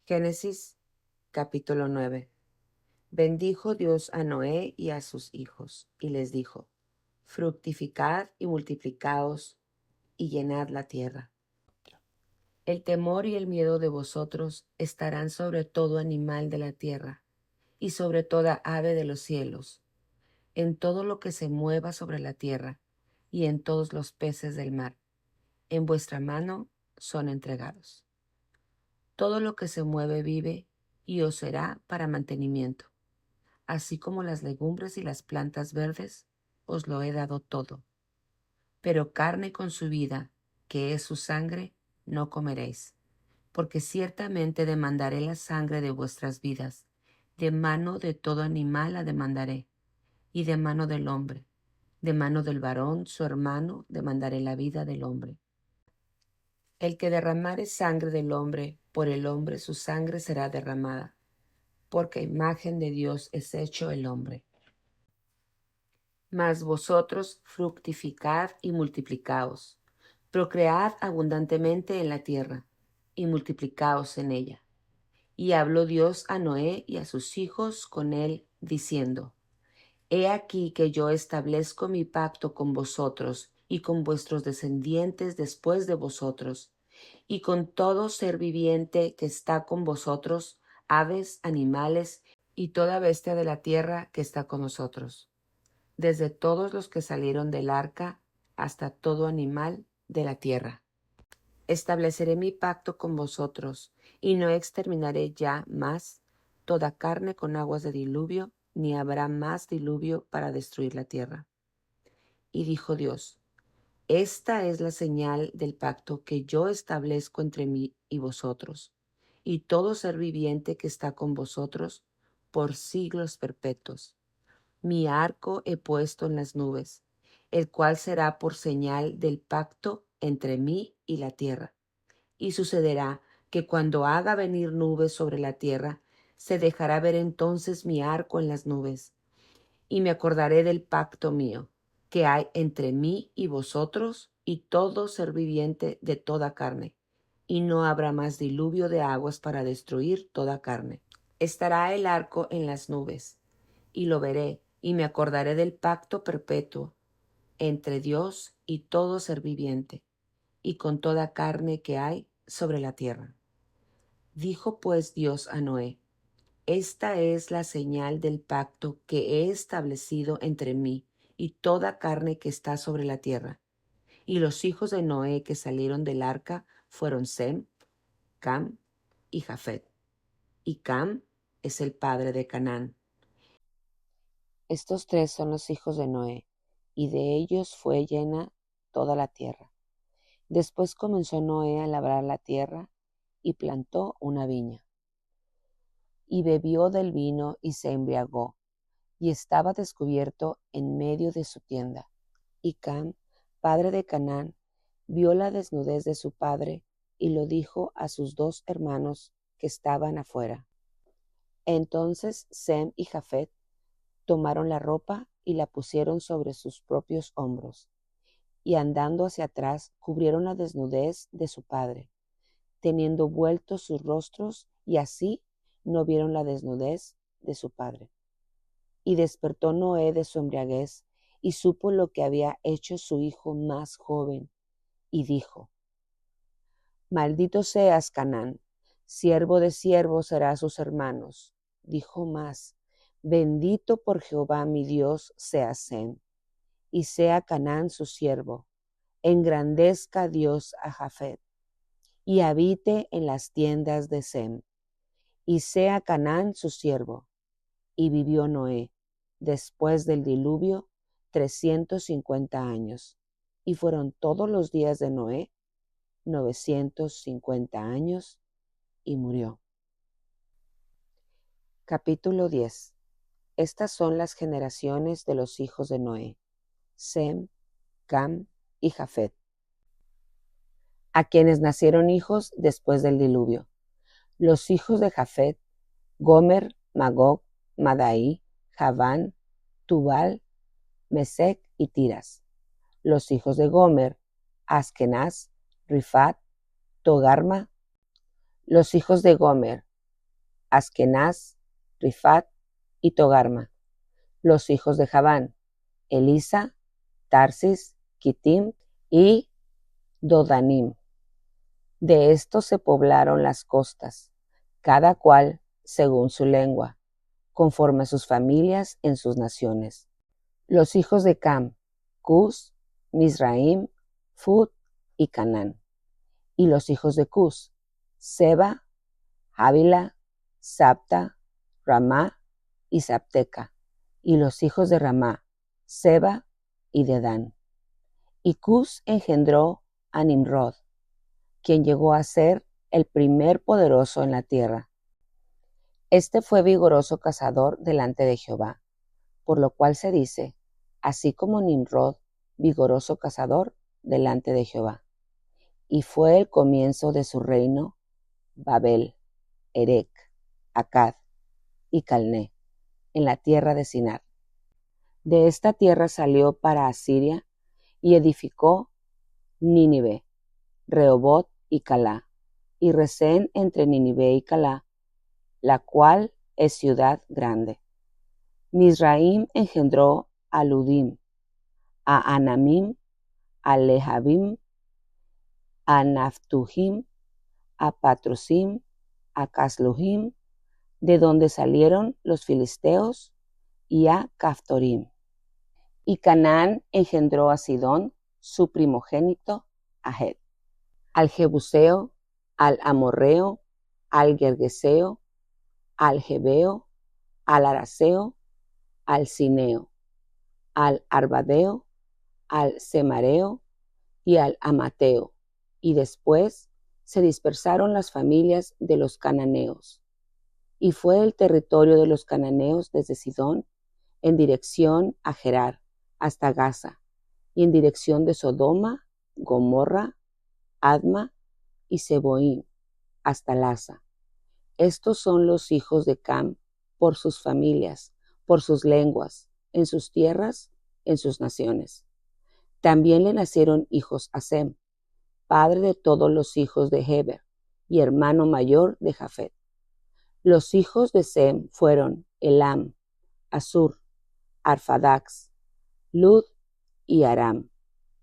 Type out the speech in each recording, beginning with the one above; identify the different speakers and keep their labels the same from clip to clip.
Speaker 1: Génesis capítulo 9. Bendijo Dios a Noé y a sus hijos, y les dijo: fructificad y multiplicaos, y llenad la tierra. El temor y el miedo de vosotros estarán sobre todo animal de la tierra, y sobre toda ave de los cielos, en todo lo que se mueva sobre la tierra, y en todos los peces del mar. En vuestra mano son entregados. Todo lo que se mueve vive, y os será para mantenimiento. Así como las legumbres y las plantas verdes, os lo he dado todo. Pero carne con su vida, que es su sangre, no comeréis, porque ciertamente demandaré la sangre de vuestras vidas, de mano de todo animal la demandaré, y de mano del hombre, de mano del varón su hermano demandaré la vida del hombre. El que derramare sangre del hombre, por el hombre su sangre será derramada, porque imagen de Dios es hecho el hombre. Mas vosotros fructificad y multiplicaos, procread abundantemente en la tierra, y multiplicaos en ella. Y habló Dios a Noé y a sus hijos con él, diciendo: He aquí que yo establezco mi pacto con vosotros y con vuestros descendientes después de vosotros, y con todo ser viviente que está con vosotros, aves, animales, y toda bestia de la tierra que está con nosotros, desde todos los que salieron del arca hasta todo animal de la tierra. Estableceré mi pacto con vosotros, y no exterminaré ya más toda carne con aguas de diluvio, ni habrá más diluvio para destruir la tierra. Y dijo Dios: Esta es la señal del pacto que yo establezco entre mí y vosotros, y todo ser viviente que está con vosotros por siglos perpetuos. Mi arco he puesto en las nubes, el cual será por señal del pacto entre mí y la tierra. Y sucederá que cuando haga venir nubes sobre la tierra, se dejará ver entonces mi arco en las nubes. Y me acordaré del pacto mío, que hay entre mí y vosotros y todo ser viviente de toda carne. Y no habrá más diluvio de aguas para destruir toda carne. Estará el arco en las nubes, y lo veré, y me acordaré del pacto perpetuo entre Dios y todo ser viviente, y con toda carne que hay sobre la tierra. Dijo pues Dios a Noé: Esta es la señal del pacto que he establecido entre mí y toda carne que está sobre la tierra. Y los hijos de Noé que salieron del arca fueron Sem, Cam y Jafet. Y Cam es el padre de Canaán. Estos tres son los hijos de Noé, y de ellos fue llena toda la tierra. Después comenzó Noé a labrar la tierra y plantó una viña. Y bebió del vino y se embriagó, y estaba descubierto en medio de su tienda. Y Cam, padre de Canaán, vio la desnudez de su padre y lo dijo a sus dos hermanos que estaban afuera. Entonces Sem y Jafet tomaron la ropa y la pusieron sobre sus propios hombros, y andando hacia atrás cubrieron la desnudez de su padre, teniendo vueltos sus rostros, y así no vieron la desnudez de su padre. Y despertó Noé de su embriaguez, y supo lo que había hecho su hijo más joven, y dijo: Maldito seas, Canaán, siervo de siervos será a sus hermanos. Dijo más: Bendito por Jehová mi Dios sea Sem, y sea Canaán su siervo. Engrandezca Dios a Jafet, y habite en las tiendas de Sem, y sea Canaán su siervo. Y vivió Noé, después del diluvio, 350 años, y fueron todos los días de Noé 950 años, y murió. Capítulo 10. Estas son las generaciones de los hijos de Noé: Sem, Cam y Jafet, a quienes nacieron hijos después del diluvio. Los hijos de Jafet: Gomer, Magog, Madai, Javán, Tubal, Mesec y Tiras. Los hijos de Gomer: Askenaz, Rifat, Togarma. Los hijos de Gomer: Askenaz, Rifat y Togarma. Los hijos de Javán, Elisa, Tarsis, Kitim y Dodanim. De estos se poblaron las costas, cada cual según su lengua, conforme a sus familias en sus naciones. Los hijos de Cam, Cus, Mizraim, Fut y Canaán. Y los hijos de Cus, Seba, Ávila, Sabta, Ramá y Sabteca. Y los hijos de Ramá, Seba y Dedán. Y Cus engendró a Nimrod, quien llegó a ser el primer poderoso en la tierra. Este fue vigoroso cazador delante de Jehová, por lo cual se dice, así como Nimrod, vigoroso cazador delante de Jehová. Y fue el comienzo de su reino Babel, Erec, Accad y Calné, en la tierra de Sinar. De esta tierra salió para Asiria y edificó Nínive, Rehobot y Calá, y Resén entre Nínive y Calá, la cual es ciudad grande. Mizraim engendró a Ludim, a Anamim, a Lehabim, a Naftujim, a Patrosim, a Casluhim, de donde salieron los filisteos, y a Caftorim. Y Canaán engendró a Sidón, su primogénito, a Het, al Jebuseo, al Amorreo, al Gergeseo, al Jebeo, al Araseo, al Cineo, al Arbadeo, al Semareo y al Amateo. Y después se dispersaron las familias de los cananeos. Y fue el territorio de los cananeos desde Sidón en dirección a Gerar hasta Gaza, y en dirección de Sodoma, Gomorra, Adma y Seboim hasta Lasa. Estos son los hijos de Cam por sus familias, por sus lenguas, en sus tierras, en sus naciones. También le nacieron hijos a Sem, padre de todos los hijos de Heber y hermano mayor de Jafet. Los hijos de Sem fueron Elam, Asur, Arfadax, Lud y Aram.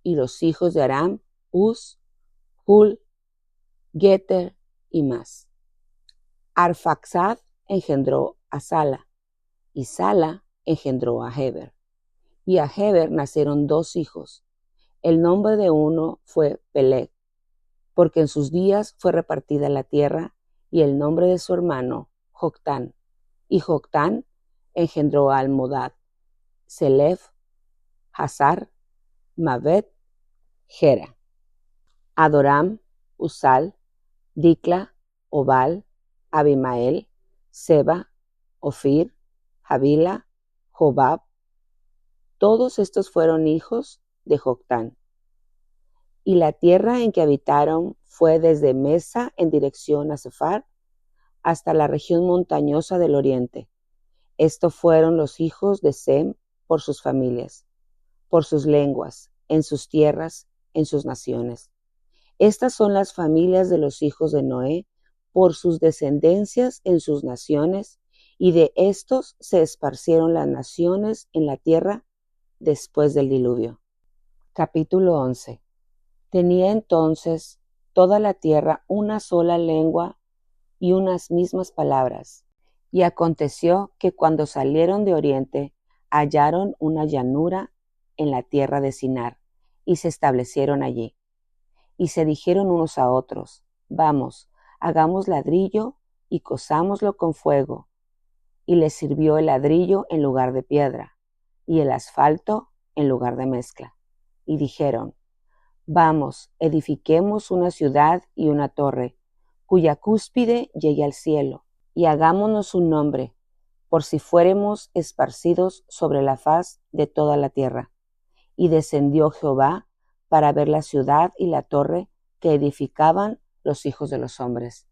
Speaker 1: Y los hijos de Aram, Uz, Hul, Geter y más. Arfaxad engendró a Sala, y Sala engendró a Heber. Y a Heber nacieron dos hijos. El nombre de uno fue Peleg, porque en sus días fue repartida la tierra, y el nombre de su hermano, Joctán. Y Joctán engendró a Almodad, Selef, Hazar, Mavet, Gera. Adoram, Usal, Dicla, Obal, Abimael, Seba, Ofir, Havila, Jobab. Todos estos fueron hijos de Joctán. Y la tierra en que habitaron fue desde Mesa en dirección a Sefar hasta la región montañosa del oriente. Estos fueron los hijos de Sem por sus familias, por sus lenguas, en sus tierras, en sus naciones. Estas son las familias de los hijos de Noé por sus descendencias en sus naciones, y de estos se esparcieron las naciones en la tierra después del diluvio. Capítulo 11. Tenía entonces toda la tierra una sola lengua y unas mismas palabras. Y aconteció que cuando salieron de oriente, hallaron una llanura en la tierra de Sinar, y se establecieron allí. Y se dijeron unos a otros, vamos, hagamos ladrillo y cozámoslo con fuego. Y les sirvió el ladrillo en lugar de piedra, y el asfalto en lugar de mezcla. Y dijeron, vamos, edifiquemos una ciudad y una torre, cuya cúspide llegue al cielo, y hagámonos un nombre, por si fuéremos esparcidos sobre la faz de toda la tierra. Y descendió Jehová para ver la ciudad y la torre que edificaban los hijos de los hombres.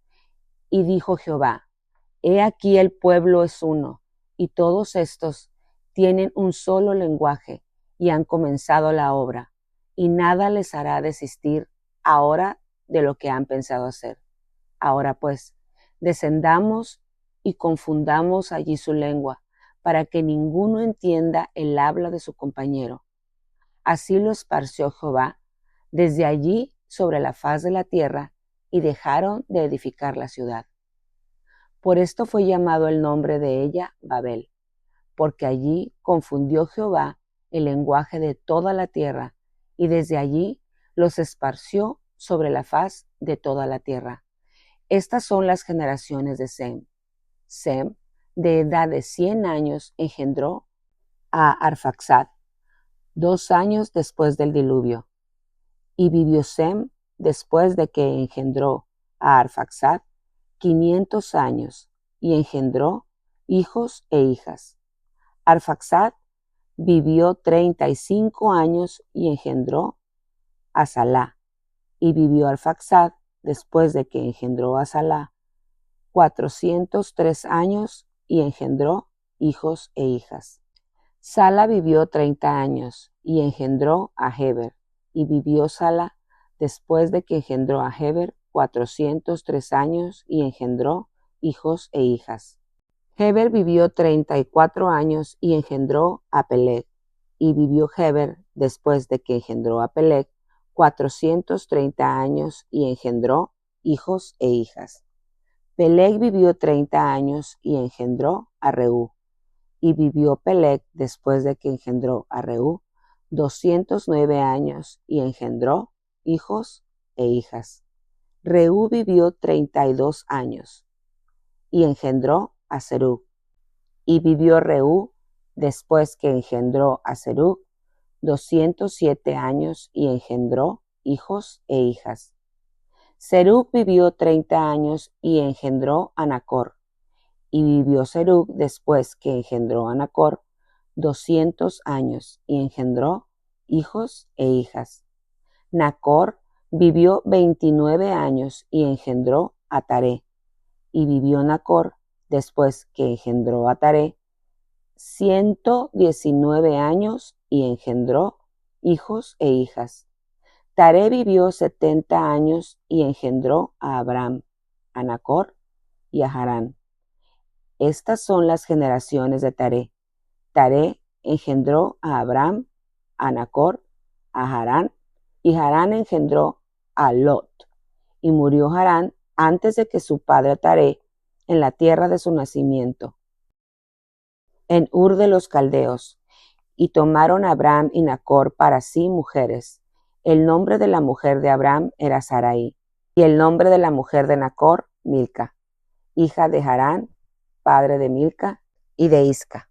Speaker 1: Y dijo Jehová, he aquí el pueblo es uno, y todos estos tienen un solo lenguaje, y han comenzado la obra, y nada les hará desistir ahora de lo que han pensado hacer. Ahora pues, descendamos y confundamos allí su lengua, para que ninguno entienda el habla de su compañero. Así lo esparció Jehová desde allí sobre la faz de la tierra, y dejaron de edificar la ciudad. Por esto fue llamado el nombre de ella Babel, porque allí confundió Jehová el lenguaje de toda la tierra, y desde allí los esparció sobre la faz de toda la tierra. Estas son las generaciones de Sem. Sem, de edad de 100 años, engendró a Arfaxad, 2 años después del diluvio. Y vivió Sem, después de que engendró a Arfaxad, 500 años, y engendró hijos e hijas. Arfaxad vivió 35 años y engendró a Salá. Y vivió Arfaxad, después de que engendró a Salá, 403 años y engendró hijos e hijas. Sala vivió 30 años y engendró a Heber. Y vivió Sala, después de que engendró a Heber, 403 años y engendró hijos e hijas. Heber vivió 34 años y engendró a Peleg. Y vivió Heber, después de que engendró a Peleg, 430 años y engendró hijos e hijas. Peleg vivió 30 años y engendró a Reú. Y vivió Peleg, después de que engendró a Reú, 209 años y engendró hijos e hijas. Reú vivió 32 años y engendró a Serug. Y vivió Reú, después que engendró a Serug, 207 años y engendró hijos e hijas. Serug vivió 30 años y engendró a Nacor. Y vivió Serug, después que engendró a Nacor, 200 años y engendró hijos e hijas. Nacor vivió 29 años y engendró a Taré. Y vivió Nacor, después que engendró a Taré, 119 años y engendró hijos e hijas. Taré vivió 70 años y engendró a Abram, a Nacor y a Harán. Estas son las generaciones de Taré. Taré engendró a Abram, a Nacor, a Harán, y Harán engendró a Lot. Y murió Harán antes de que su padre Taré, en la tierra de su nacimiento, en Ur de los Caldeos. Y tomaron a Abram y Nacor para sí mujeres. El nombre de la mujer de Abram era Sarai, y el nombre de la mujer de Nacor, Milca, hija de Harán, padre de Milca y de Isca.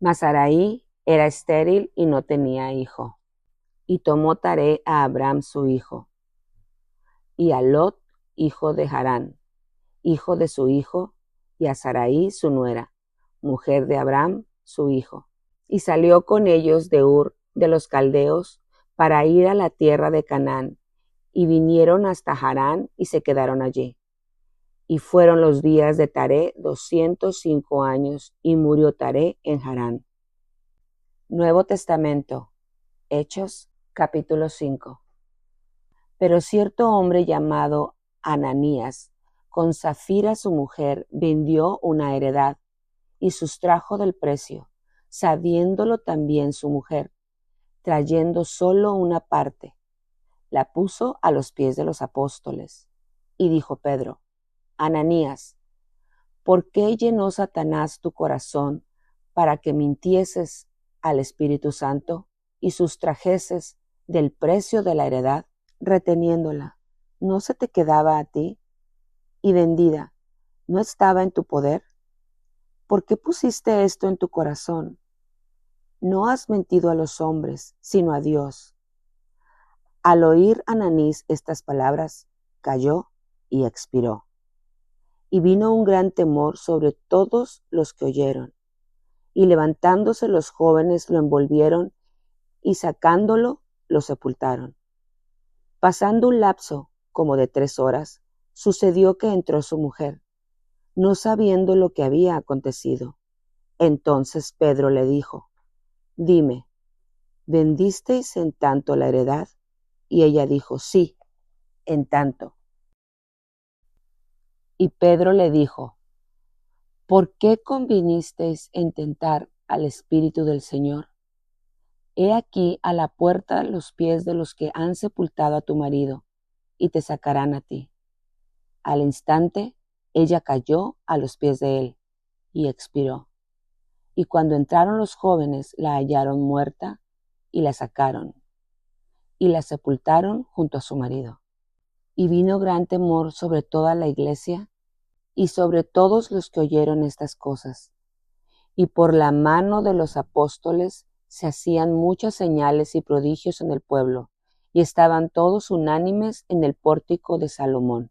Speaker 1: Mas Sarai era estéril y no tenía hijo. Y tomó Taré a Abram su hijo, y a Lot, hijo de Harán, hijo de su hijo, y a Sarai su nuera, mujer de Abram su hijo. Y salió con ellos de Ur de los Caldeos para ir a la tierra de Canaán, y vinieron hasta Harán y se quedaron allí. Y fueron los días de Taré 205 años, y murió Taré en Harán. Nuevo Testamento, Hechos, capítulo 5. Pero cierto hombre llamado Ananías, con Safira su mujer, vendió una heredad y sustrajo del precio, sabiéndolo también su mujer, trayendo solo una parte. La puso a los pies de los apóstoles. Y dijo Pedro: Ananías, ¿por qué llenó Satanás tu corazón para que mintieses al Espíritu Santo y sustrajeses del precio de la heredad, reteniéndola? ¿No se te quedaba a ti? Y vendida, ¿no estaba en tu poder? ¿Por qué pusiste esto en tu corazón? No has mentido a los hombres, sino a Dios. Al oír Ananís estas palabras, cayó y expiró. Y vino un gran temor sobre todos los que oyeron. Y levantándose los jóvenes lo envolvieron y sacándolo lo sepultaron. Pasando un lapso como de 3 horas, sucedió que entró su mujer, no sabiendo lo que había acontecido. Entonces Pedro le dijo: Dime, ¿vendisteis en tanto la heredad? Y ella dijo: Sí, en tanto. Y Pedro le dijo: ¿Por qué convinisteis en tentar al Espíritu del Señor? He aquí a la puerta los pies de los que han sepultado a tu marido, y te sacarán a ti. Al instante, ella cayó a los pies de él, y expiró. Y cuando entraron los jóvenes, la hallaron muerta, y la sacaron, y la sepultaron junto a su marido. Y vino gran temor sobre toda la iglesia, y sobre todos los que oyeron estas cosas. Y por la mano de los apóstoles se hacían muchas señales y prodigios en el pueblo, y estaban todos unánimes en el pórtico de Salomón.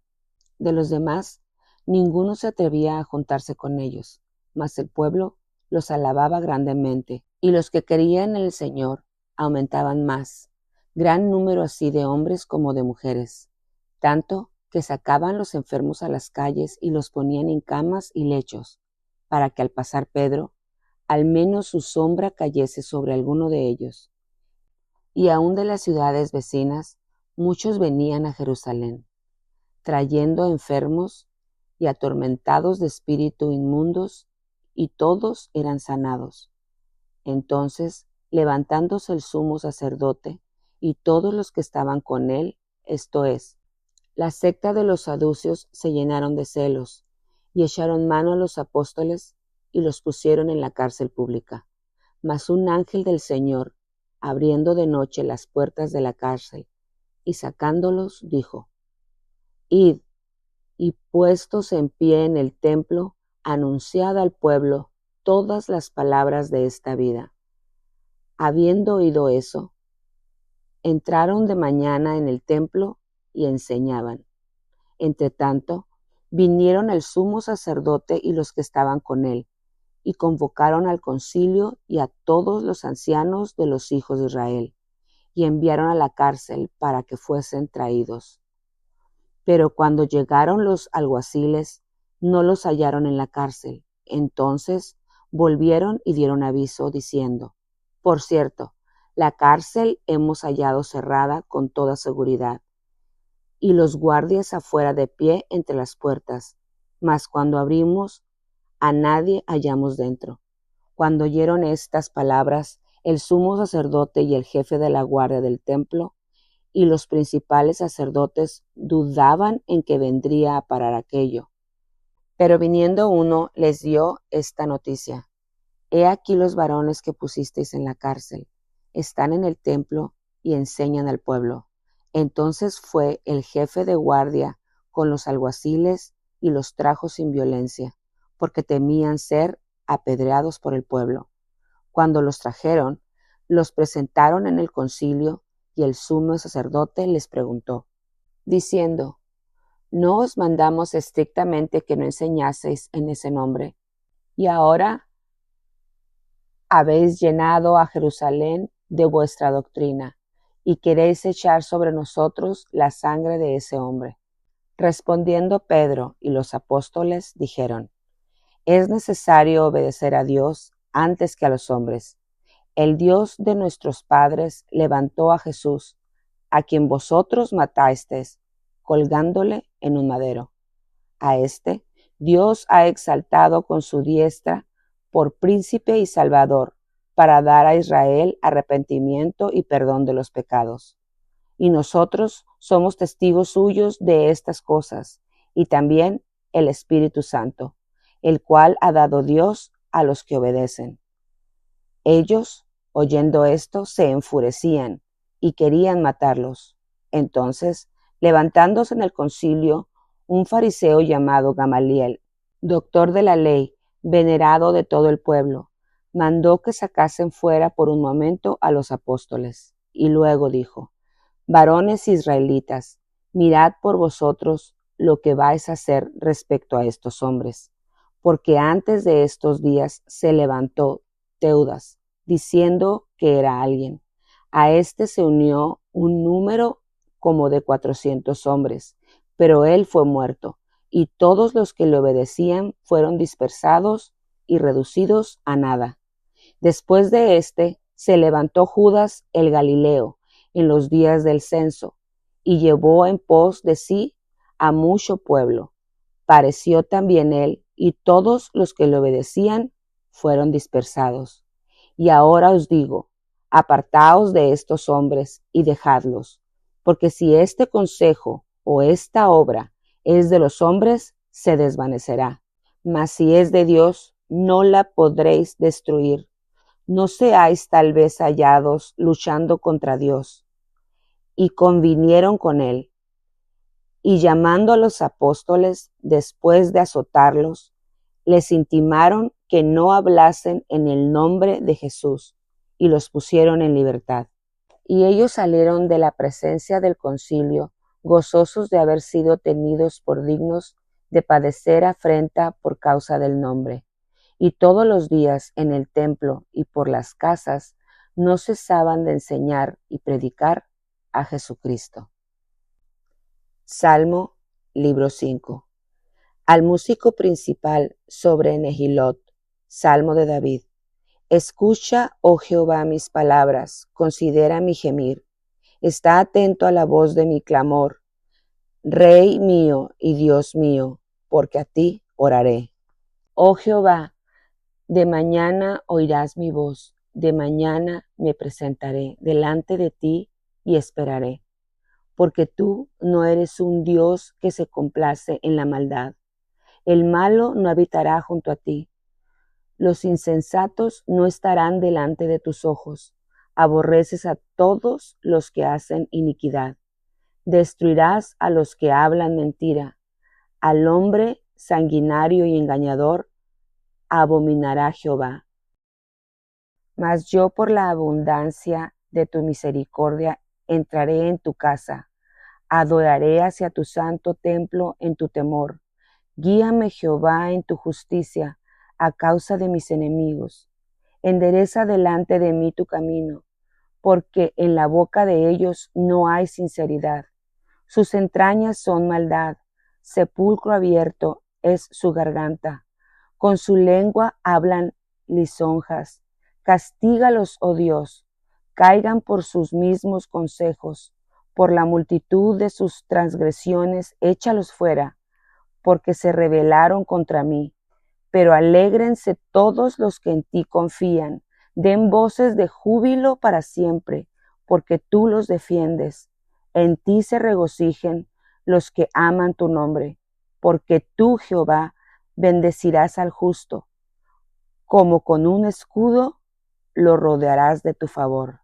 Speaker 1: De los demás, ninguno se atrevía a juntarse con ellos, mas el pueblo los alababa grandemente, y los que creían en el Señor aumentaban más, gran número así de hombres como de mujeres, tanto que sacaban los enfermos a las calles y los ponían en camas y lechos, para que al pasar Pedro, al menos su sombra cayese sobre alguno de ellos. Y aun de las ciudades vecinas, muchos venían a Jerusalén, trayendo enfermos y atormentados de espíritu inmundos, y todos eran sanados. Entonces, levantándose el sumo sacerdote y todos los que estaban con él, esto es, la secta de los saduceos, se llenaron de celos, y echaron mano a los apóstoles y los pusieron en la cárcel pública. Mas un ángel del Señor, abriendo de noche las puertas de la cárcel y sacándolos, dijo: Id, y puestos en pie en el templo, anunciad al pueblo todas las palabras de esta vida. Habiendo oído eso, entraron de mañana en el templo y enseñaban. Entretanto, vinieron el sumo sacerdote y los que estaban con él, y convocaron al concilio y a todos los ancianos de los hijos de Israel, y enviaron a la cárcel para que fuesen traídos. Pero cuando llegaron los alguaciles, no los hallaron en la cárcel. Entonces volvieron y dieron aviso, diciendo: Por cierto, la cárcel hemos hallado cerrada con toda seguridad, y los guardias afuera de pie entre las puertas. Mas cuando abrimos, a nadie hallamos dentro. Cuando oyeron estas palabras, el sumo sacerdote y el jefe de la guardia del templo y los principales sacerdotes dudaban en que vendría a parar aquello. Pero viniendo uno, les dio esta noticia: He aquí los varones que pusisteis en la cárcel, están en el templo y enseñan al pueblo. Entonces fue el jefe de guardia con los alguaciles y los trajo sin violencia, porque temían ser apedreados por el pueblo. Cuando los trajeron, los presentaron en el concilio, y el sumo sacerdote les preguntó, diciendo: ¿No os mandamos estrictamente que no enseñaseis en ese nombre? Y ahora habéis llenado a Jerusalén de vuestra doctrina, y queréis echar sobre nosotros la sangre de ese hombre. Respondiendo Pedro y los apóstoles dijeron: Es necesario obedecer a Dios antes que a los hombres. El Dios de nuestros padres levantó a Jesús, a quien vosotros matasteis, colgándole en un madero. A este Dios ha exaltado con su diestra por príncipe y salvador, para dar a Israel arrepentimiento y perdón de los pecados. Y nosotros somos testigos suyos de estas cosas, y también el Espíritu Santo, el cual ha dado Dios a los que obedecen. Ellos, oyendo esto, se enfurecían y querían matarlos. Entonces, levantándose en el concilio, un fariseo llamado Gamaliel, doctor de la ley, venerado de todo el pueblo, mandó que sacasen fuera por un momento a los apóstoles, y luego dijo: Varones israelitas, mirad por vosotros lo que vais a hacer respecto a estos hombres, porque antes de estos días se levantó Teudas, diciendo que era alguien. A este se unió un número como de 400 hombres, pero él fue muerto, y todos los que le obedecían fueron dispersados y reducidos a nada. Después de éste se levantó Judas el Galileo en los días del censo, y llevó en pos de sí a mucho pueblo. Pareció también él y todos los que le obedecían fueron dispersados. Y ahora os digo, apartaos de estos hombres y dejadlos, porque si este consejo o esta obra es de los hombres, se desvanecerá, mas si es de Dios, no la podréis destruir. No seáis tal vez hallados luchando contra Dios. Y convinieron con él. Y llamando a los apóstoles, después de azotarlos, les intimaron que no hablasen en el nombre de Jesús, y los pusieron en libertad. Y ellos salieron de la presencia del concilio, gozosos de haber sido tenidos por dignos de padecer afrenta por causa del nombre. Y todos los días en el templo y por las casas no cesaban de enseñar y predicar a Jesucristo. Salmo, libro 5. Al músico principal sobre Nehilot, Salmo de David. Escucha, oh Jehová, mis palabras, considera mi gemir. Está atento a la voz de mi clamor. Rey mío y Dios mío, porque a ti oraré. Oh Jehová, de mañana oirás mi voz, de mañana me presentaré delante de ti y esperaré. Porque tú no eres un Dios que se complace en la maldad. El malo no habitará junto a ti. Los insensatos no estarán delante de tus ojos. Aborreces a todos los que hacen iniquidad. Destruirás a los que hablan mentira. Al hombre sanguinario y engañador abominará Jehová. Mas yo por la abundancia de tu misericordia entraré en tu casa. Adoraré hacia tu santo templo en tu temor. Guíame, Jehová, en tu justicia, a causa de mis enemigos. Endereza delante de mí tu camino, porque en la boca de ellos no hay sinceridad. Sus entrañas son maldad, sepulcro abierto es su garganta. Con su lengua hablan lisonjas. Castígalos, oh Dios, caigan por sus mismos consejos. Por la multitud de sus transgresiones, échalos fuera, porque se rebelaron contra mí. Pero alégrense todos los que en ti confían, den voces de júbilo para siempre, porque tú los defiendes. En ti se regocijen los que aman tu nombre, porque tú, Jehová, bendecirás al justo, como con un escudo lo rodearás de tu favor.